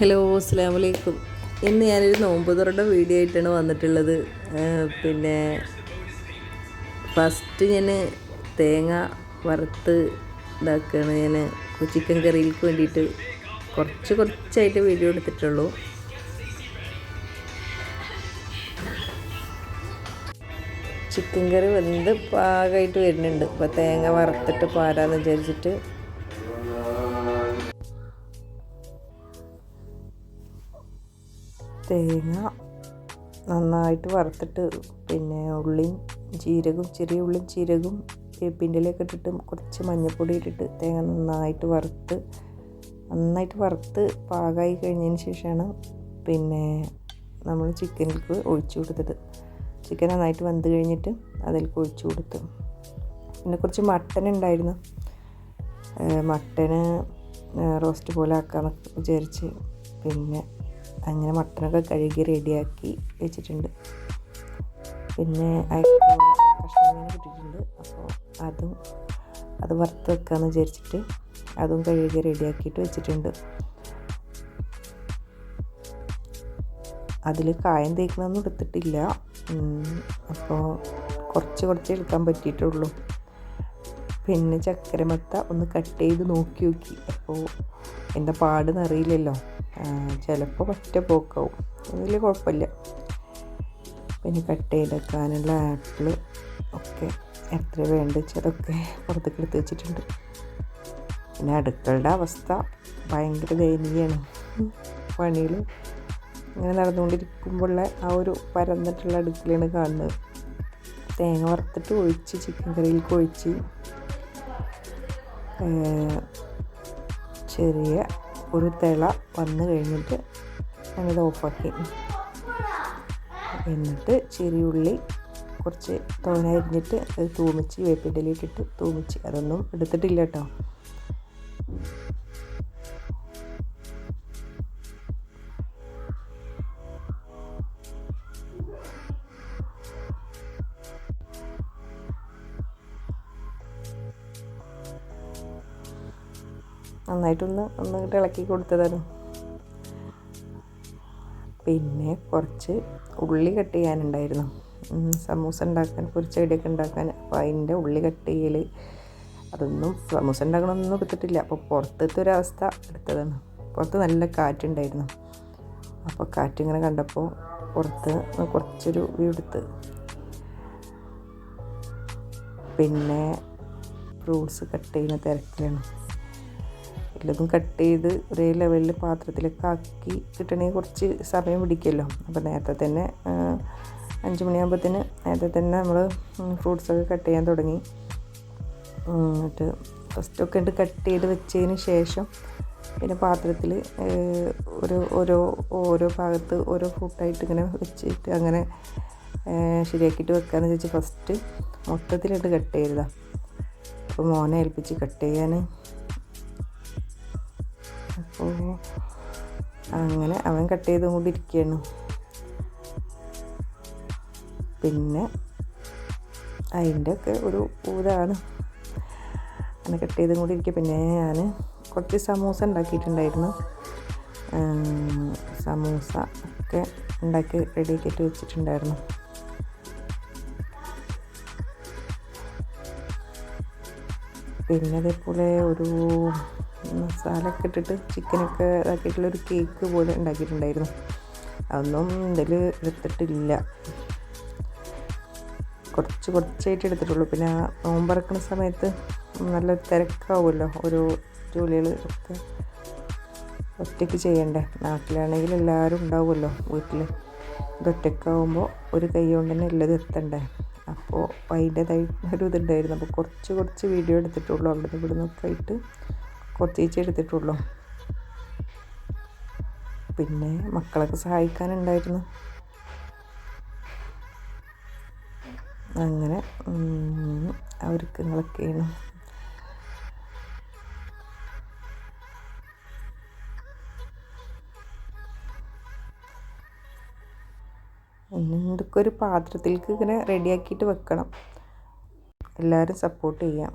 Hello, അസ്സലാമു അലൈക്കും. ഇന്ന് ഞാനൊരു നോമ്പ് തുറയുടെ വീഡിയോ ആയിട്ടാണ് വന്നിട്ടുള്ളത്. പിന്നെ ഫസ്റ്റ് ഞാൻ തേങ്ങ വറുത്ത് ഇതാക്കുകയാണ്. ഞാൻ ചിക്കൻ കറിയിലേക്ക് വേണ്ടിയിട്ട് കുറച്ചായിട്ട് വീഡിയോ എടുത്തിട്ടുള്ളൂ. ചിക്കൻ കറി വെന്ത് പാകമായിട്ട് വരുന്നുണ്ട്. അപ്പോൾ തേങ്ങ വറുത്തിട്ട് പാരാന്ന് വിചാരിച്ചിട്ട് തേങ്ങ നന്നായിട്ട് വറുത്തിട്ട് പിന്നെ ഉള്ളിയും ജീരകവും, ചെറിയ ഉള്ളിയും ജീരകവും വേപ്പിൻ്റെ ഇലയൊക്കെ ഇട്ടിട്ട് കുറച്ച് മഞ്ഞൾപ്പൊടി ഇട്ടിട്ട് തേങ്ങ നന്നായിട്ട് വറുത്ത് പാകമായി കഴിഞ്ഞതിന് ശേഷമാണ് പിന്നെ നമ്മൾ ചിക്കനിലേക്ക് ഒഴിച്ചു കൊടുത്തത്. ചിക്കൻ നന്നായിട്ട് വെന്ത് കഴിഞ്ഞിട്ട് അതിലേക്ക് ഒഴിച്ചു കൊടുത്തു. പിന്നെ കുറച്ച് മട്ടൻ ഉണ്ടായിരുന്നു. മട്ടന് റോസ്റ്റ് പോലെ ആക്കാമെന്ന് വിചാരിച്ച് പിന്നെ അങ്ങനെ മട്ടനൊക്കെ കഴുകി റെഡിയാക്കി വെച്ചിട്ടുണ്ട്. പിന്നെ കഷ്ണം കിട്ടിയിട്ടുണ്ട്. അപ്പോൾ അത് വറുത്ത് വെക്കാമെന്ന് വിചാരിച്ചിട്ട് അതും കഴുകി റെഡിയാക്കിയിട്ട് വെച്ചിട്ടുണ്ട്. അതിൽ കായം തേക്കണമെന്നും എടുത്തിട്ടില്ല. അപ്പോൾ കുറച്ച് എടുക്കാൻ പറ്റിയിട്ടുള്ളൂ. പിന്നെ ചക്കരമത്ത ഒന്ന് കട്ട് ചെയ്ത് നോക്കി. അപ്പോൾ എന്താ പാടെന്ന് അറിയില്ലല്ലോ, ചിലപ്പോൾ പറ്റ പോക്കാവും, വലിയ കുഴപ്പമില്ല. പിന്നെ കട്ട് ചെയ്തെടുക്കാനുള്ള ആപ്പിൾ ഒക്കെ എത്ര വേണ്ട വെച്ചതൊക്കെ പുറത്തേക്ക് എടുത്ത് വെച്ചിട്ടുണ്ട്. പിന്നെ അടുക്കളുടെ അവസ്ഥ ഭയങ്കര ദയനീയമാണ്. പണികൾ ഇങ്ങനെ നടന്നുകൊണ്ടിരിക്കുമ്പോഴുള്ള ആ ഒരു പരന്നിട്ടുള്ള അടുക്കളയാണ് കാണുന്നത്. തേങ്ങ വറുത്തിട്ട് ഒഴിച്ച് ചിക്കൻ കറിയിലേക്ക് ഒഴിച്ച് ചെറിയ ഒരു തിള വന്നു കഴിഞ്ഞിട്ട് ഞങ്ങൾ ഓഫാക്കി. എന്നിട്ട് ചെറിയ ഉള്ളി കുറച്ച് തോന അരിഞ്ഞിട്ട് അത് തൂമിച്ച് വേപ്പിൻ്റെ ഇലയിട്ടിട്ട് തൂമിച്ച്, അതൊന്നും എടുത്തിട്ടില്ല കേട്ടോ. നന്നായിട്ടൊന്ന് ഇളക്കി കൊടുത്തതാണ്. പിന്നെ കുറച്ച് ഉള്ളി കട്ട് ചെയ്യാനുണ്ടായിരുന്നു, സമൂസ ഉണ്ടാക്കാൻ, പൊരിച്ചടിയൊക്കെ ഉണ്ടാക്കാൻ. അപ്പോൾ അതിൻ്റെ ഉള്ളി കട്ട് ചെയ്യൽ, അതൊന്നും സമൂസ ഉണ്ടാക്കണമെന്നൊന്നും എടുത്തിട്ടില്ല. അപ്പോൾ പുറത്തത്തെ ഒരവസ്ഥ എടുത്തതാണ്. പുറത്ത് നല്ല കാറ്റുണ്ടായിരുന്നു. അപ്പോൾ കാറ്റിങ്ങനെ കണ്ടപ്പോൾ പുറത്ത് കുറച്ചൊരു വ്യൂ എടുത്ത്. പിന്നെ ഫ്രൂട്ട്സ് കട്ട് ചെയ്യുന്ന തിരക്കിലാണ്. എല്ലതും കട്ട് ചെയ്ത് ഒരേ ലെവലിൽ പാത്രത്തിലൊക്കെ ആക്കി കിട്ടണമെങ്കിൽ കുറച്ച് സമയം പിടിക്കുമല്ലോ. അപ്പോൾ നേരത്തെ തന്നെ 5 മണിയാകുമ്പോഴത്തേന് നേരത്തെ തന്നെ നമ്മൾ ഫ്രൂട്ട്സൊക്കെ കട്ട് ചെയ്യാൻ തുടങ്ങി. എന്നിട്ട് ഫസ്റ്റൊക്കെ ഇട്ട് കട്ട് ചെയ്ത് വെച്ചതിന് ശേഷം പിന്നെ പാത്രത്തിൽ ഓരോ ഭാഗത്ത് ഓരോ ഫ്രൂട്ടായിട്ട് ഇങ്ങനെ വെച്ചിട്ട് അങ്ങനെ ശരിയാക്കിയിട്ട് വെക്കാമെന്ന് വെച്ച് ഫസ്റ്റ് മൊത്തത്തിലിട്ട് കട്ട് ചെയ്തതാണ്. അപ്പോൾ മോനെ ഏൽപ്പിച്ച് കട്ട് ചെയ്യാൻ. അപ്പോൾ അങ്ങനെ അവൻ കട്ട് ചെയ്തുകൊണ്ടിരിക്കുകയാണ്. പിന്നെ അതിൻ്റെ ഒക്കെ ഒരു ഇതാണ് അങ്ങനെ കട്ട് ചെയ്തുകൊണ്ടിരിക്കുക. പിന്നെ ഞാൻ കുറച്ച് സമൂസ ഉണ്ടാക്കിയിട്ടുണ്ടായിരുന്നു. സമൂസ ഒക്കെ ഉണ്ടാക്കി റെഡിയാക്കിയിട്ട് വെച്ചിട്ടുണ്ടായിരുന്നു. പിന്നെ അതേപോലെ ഒരു മസാലയൊക്കെ ഇട്ടിട്ട് ചിക്കനൊക്കെ ഇതാക്കിയിട്ടുള്ളൊരു കേക്ക് പോലെ ഉണ്ടാക്കിയിട്ടുണ്ടായിരുന്നു. അതൊന്നും ഇതിൽ എടുത്തിട്ടില്ല, കുറച്ചായിട്ട് എടുത്തിട്ടുള്ളൂ. പിന്നെ നോമ്പറക്കുന്ന സമയത്ത് നല്ല തിരക്കാവുമല്ലോ, ഓരോ ജോലികൾ ഒക്കെ ഒറ്റയ്ക്ക് ചെയ്യണ്ടേ. നാട്ടിലാണെങ്കിൽ എല്ലാവരും ഉണ്ടാവുമല്ലോ വീട്ടിൽ. ഇതൊറ്റയ്ക്കാവുമ്പോൾ ഒരു കൈ കൊണ്ട് തന്നെ എല്ലാം നിർത്തണ്ടേ. അപ്പോൾ അതിൻ്റേതായി ഒരു ഇതുണ്ടായിരുന്നു. അപ്പോൾ കുറച്ച് വീഡിയോ എടുത്തിട്ടുള്ളൂ. അവിടെ നിന്നൊക്കെ ആയിട്ട് കുറച്ചേച്ച് എടുത്തിട്ടുള്ളൂ. പിന്നെ മക്കളൊക്കെ സഹായിക്കാനുണ്ടായിരുന്നു. അങ്ങനെ ഒരുക്കങ്ങളൊക്കെയാണ്. ഇതൊക്കെ ഒരു പാത്രത്തിലേക്ക് ഇങ്ങനെ റെഡിയാക്കിയിട്ട് വെക്കണം. എല്ലാവരും സപ്പോർട്ട് ചെയ്യാം.